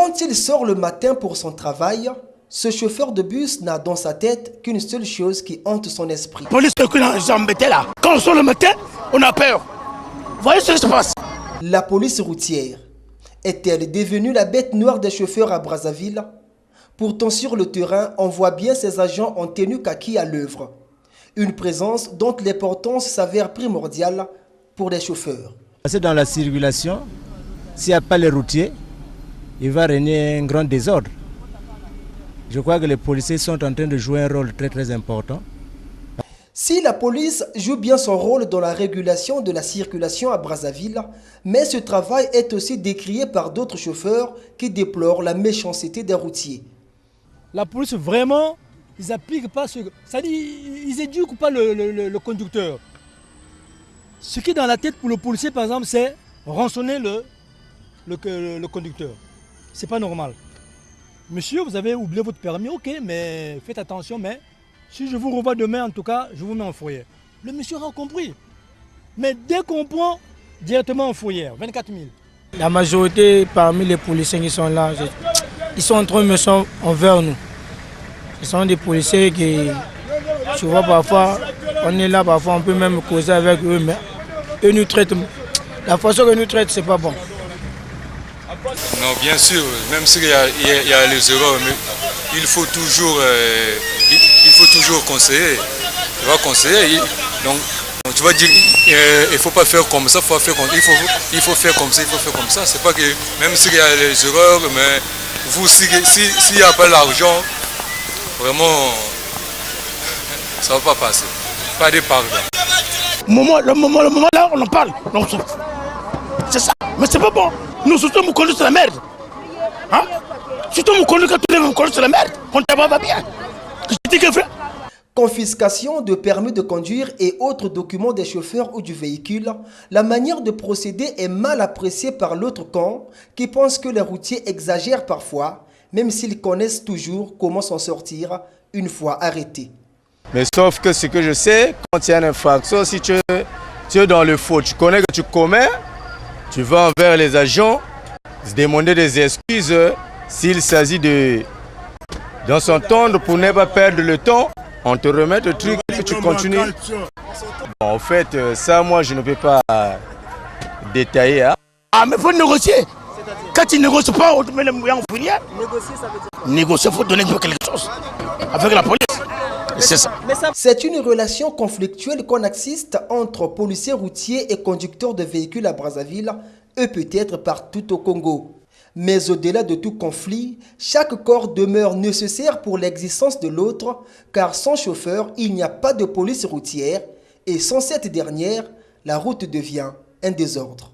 Quand il sort le matin pour son travail, ce chauffeur de bus n'a dans sa tête qu'une seule chose qui hante son esprit. La police est embêtée là. Quand on sort le matin, on a peur. Vous voyez ce qui se passe? La police routière est-elle devenue la bête noire des chauffeurs à Brazzaville? Pourtant sur le terrain, on voit bien ces agents en tenue kaki à l'œuvre. Une présence dont l'importance s'avère primordiale pour les chauffeurs. C'est dans la circulation, s'il n'y a pas les routiers, il va régner un grand désordre. Je crois que les policiers sont en train de jouer un rôle très important. Si la police joue bien son rôle dans la régulation de la circulation à Brazzaville, mais ce travail est aussi décrié par d'autres chauffeurs qui déplorent la méchanceté des routiers. La police vraiment, ils n'appliquent pas ce... C'est-à-dire, ils éduquent pas le conducteur. Ce qui est dans la tête pour le policier, par exemple, c'est rançonner le conducteur. C'est pas normal. Monsieur, vous avez oublié votre permis, ok, mais faites attention, mais si je vous revois demain, en tout cas, je vous mets en fourrière. Le monsieur a compris. Mais dès qu'on prend, directement en fourrière, 24 000. La majorité parmi les policiers qui sont là, ils sont trop méchants envers nous. Ce sont des policiers qui, tu vois, parfois, on est là, parfois on peut même causer avec eux, mais eux nous traitent. La façon que nous traitent, c'est pas bon. Non, bien sûr, même s'il y a les erreurs, mais il faut toujours conseiller. Tu vas conseiller, donc tu vas dire il ne faut pas faire comme ça, il faut faire comme ça, il faut faire comme ça. C'est pas que même s'il y a les erreurs, mais vous, s'il n'y a pas l'argent, vraiment, ça ne va pas passer. Pas de pardon. Le moment là, on en parle. C'est ça, mais c'est pas bon. Nous surtout nous conduisons la merde. Hein? Surtout nous conduisons la merde. On ne va bien. Confiscation de permis de conduire et autres documents des chauffeurs ou du véhicule, la manière de procéder est mal appréciée par l'autre camp qui pense que les routiers exagèrent parfois, même s'ils connaissent toujours comment s'en sortir une fois arrêtés. Mais sauf que ce que je sais, quand il y a une infraction, si tu es dans le faux, tu connais que tu commets, tu vas envers les agents, demander des excuses s'il s'agit d'en s'entendre pour ne pas perdre le temps, on te remet le truc et tu continues. Bon, en fait, ça, moi, je ne peux pas détailler. Hein. Ah, mais il faut négocier. Quand tu ne négocies pas, on te met les moyens en fourrière. Négocier, ça veut dire quoi? Négocier, il faut donner quelque chose avec la police. C'est ça. C'est une relation conflictuelle qu'on assiste entre policiers routiers et conducteurs de véhicules à Brazzaville et peut-être partout au Congo. Mais au-delà de tout conflit, chaque corps demeure nécessaire pour l'existence de l'autre, car sans chauffeur, il n'y a pas de police routière, et sans cette dernière, la route devient un désordre.